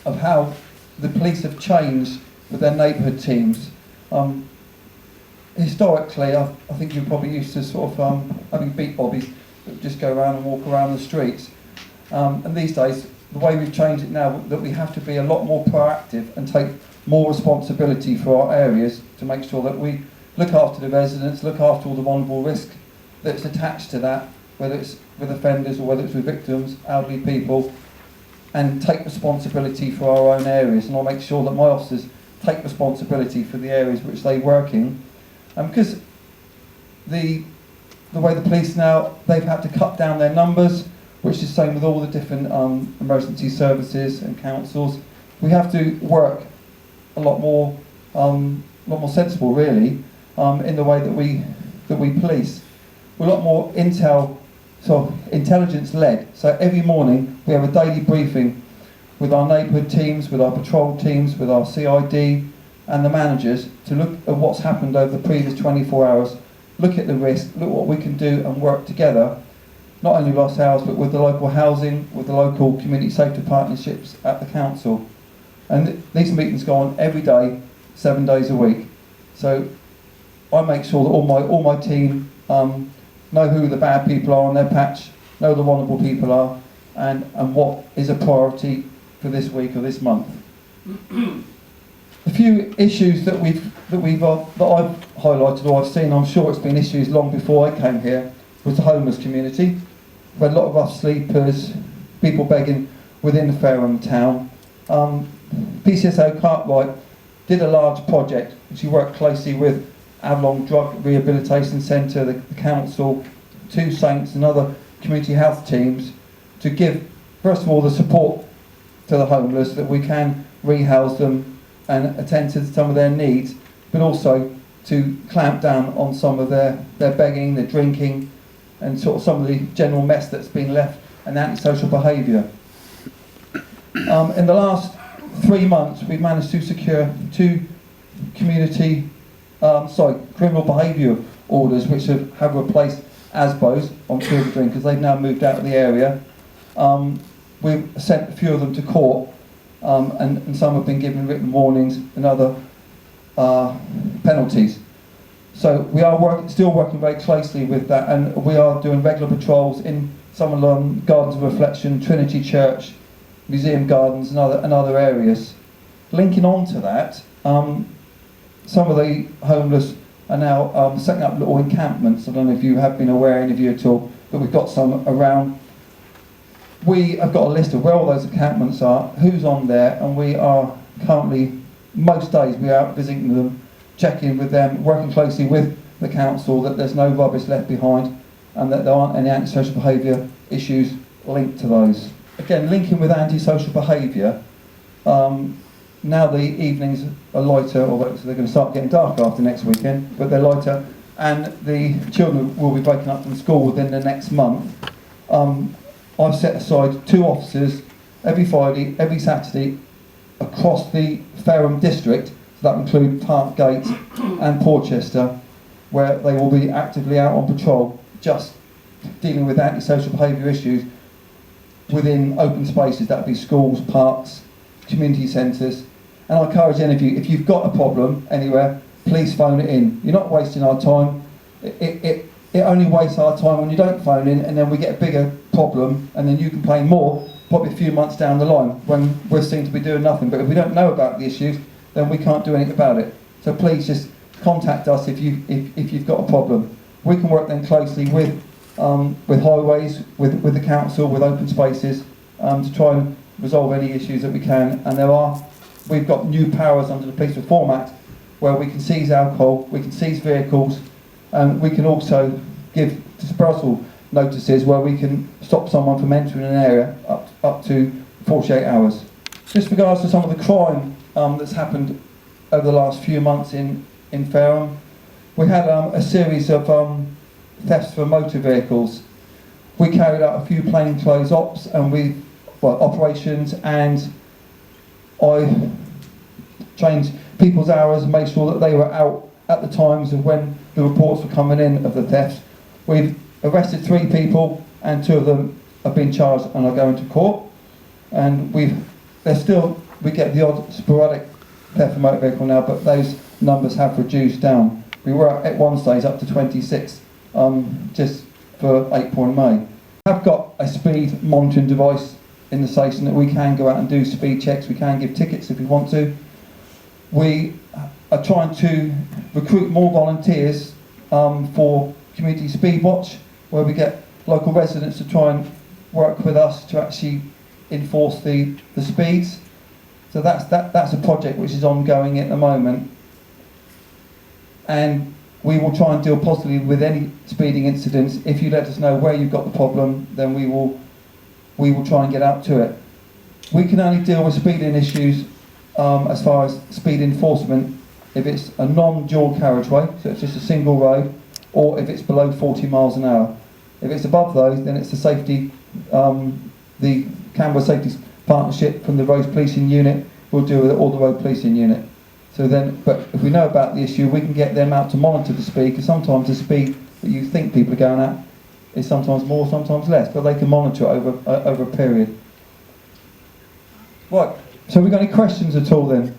of how the police have changed with their neighbourhood teams. Historically, I think you're probably used to sort of having beat bobbies that just go around and walk around the streets. And these days, the way we've changed it now, that we have to be a lot more proactive and take more responsibility for our areas to make sure that we look after the residents, look after all the vulnerable risk that's attached to that, whether it's with offenders or whether it's with victims, elderly people, and take responsibility for our own areas. And I'll make sure that my officers take responsibility for the areas which they work in. Because the way the police now, they've had to cut down their numbers, which is the same with all the different emergency services and councils. We have to work a lot more sensible, really, in the way that we police. We're a lot more intelligence-led. So every morning we have a daily briefing with our neighbourhood teams, with our patrol teams, with our CID and the managers to look at what's happened over the previous 24 hours, look at the risk, look what we can do and work together, not only with ourselves but with the local housing, with the local community safety partnerships at the council. And these meetings go on every day, 7 days a week. So I make sure that all my team know who the bad people are on their patch, know who the vulnerable people are, and what is a priority for this week or this month. A few issues that I've highlighted or I've seen, I'm sure it's been issues long before I came here, was the homeless community. We've had a lot of rough sleepers, people begging within Fareham town. PCSO Cartwright did a large project which he worked closely with Avalon Drug Rehabilitation Centre, the council, Two Saints and other community health teams to give, first of all, the support to the homeless that we can rehouse them and attend to some of their needs, but also to clamp down on some of their begging, their drinking, and sort of some of the general mess that's been left and antisocial behaviour. In the last 3 months, we've managed to secure 2 criminal behaviour orders which have replaced ASBOs on 2 of the drinkers. They've now moved out of the area. We've sent a few of them to court, and some have been given written warnings and other penalties. So we are still working very closely with that, and we are doing regular patrols in some of the Gardens of Reflection, Trinity Church, Museum Gardens and other areas. Linking on to that, some of the homeless are now setting up little encampments. I don't know if you have been aware, any of you at all, but we've got some around. We have got a list of where all those encampments are, who's on there, and we are currently, most days, we are out visiting them, checking with them, working closely with the council that there's no rubbish left behind and that there aren't any antisocial behaviour issues linked to those. Again, linking with antisocial behaviour, now the evenings are lighter, although they're going to start getting dark after next weekend, but they're lighter, and the children will be breaking up from school within the next month. I've set aside 2 officers every Friday, every Saturday across the Fareham district, so that includes Parkgate and Porchester, where they will be actively out on patrol, just dealing with antisocial behaviour issues within open spaces. That would be schools, parks, community centres. And I encourage any of you, if you've got a problem anywhere, please phone it in. You're not wasting our time. It only wastes our time when you don't phone in, and then we get a bigger problem, and then you complain more, probably a few months down the line, when we're seen to be doing nothing. But if we don't know about the issues, then we can't do anything about it. So please just contact us if you've got a problem. We can work then closely with highways, with the council, with open spaces, to try and resolve any issues that we can. And we've got new powers under the Police Reform Act where we can seize alcohol, we can seize vehicles, and we can also give dispersal notices where we can stop someone from entering an area up to 48 hours. Just regards to some of the crime that's happened over the last few months in Fareham, we had a series of thefts for motor vehicles. We carried out a few plainclothes ops and operations, and I changed people's hours and made sure that they were out at the times of when the reports were coming in of the thefts. We've arrested 3 people, and 2 of them have been charged and are going to court. And they're still we get the odd sporadic theft of motor vehicle now, but those numbers have reduced down. We were at one stage up to 26 just for April and May. We have got a speed monitoring device in the station that we can go out and do speed checks. We can give tickets if we want to. We are trying to recruit more volunteers for Community Speed Watch, where we get local residents to try and work with us to actually enforce the speeds. So that's a project which is ongoing at the moment, and we will try and deal positively with any speeding incidents. If you let us know where you've got the problem, then we will try and get out to it. We can only deal with speeding issues as far as speed enforcement if it's a non-dual carriageway, so it's just a single road, or if it's below 40 miles an hour. If it's above those, then it's the safety, the Canberra Safety Partnership from the Road Policing Unit will deal with it, or the Road Policing Unit. So then, but if we know about the issue, we can get them out to monitor the speed, because sometimes the speed that you think people are going at is sometimes more, sometimes less, but they can monitor it over a period. Right, so have we got any questions at all then?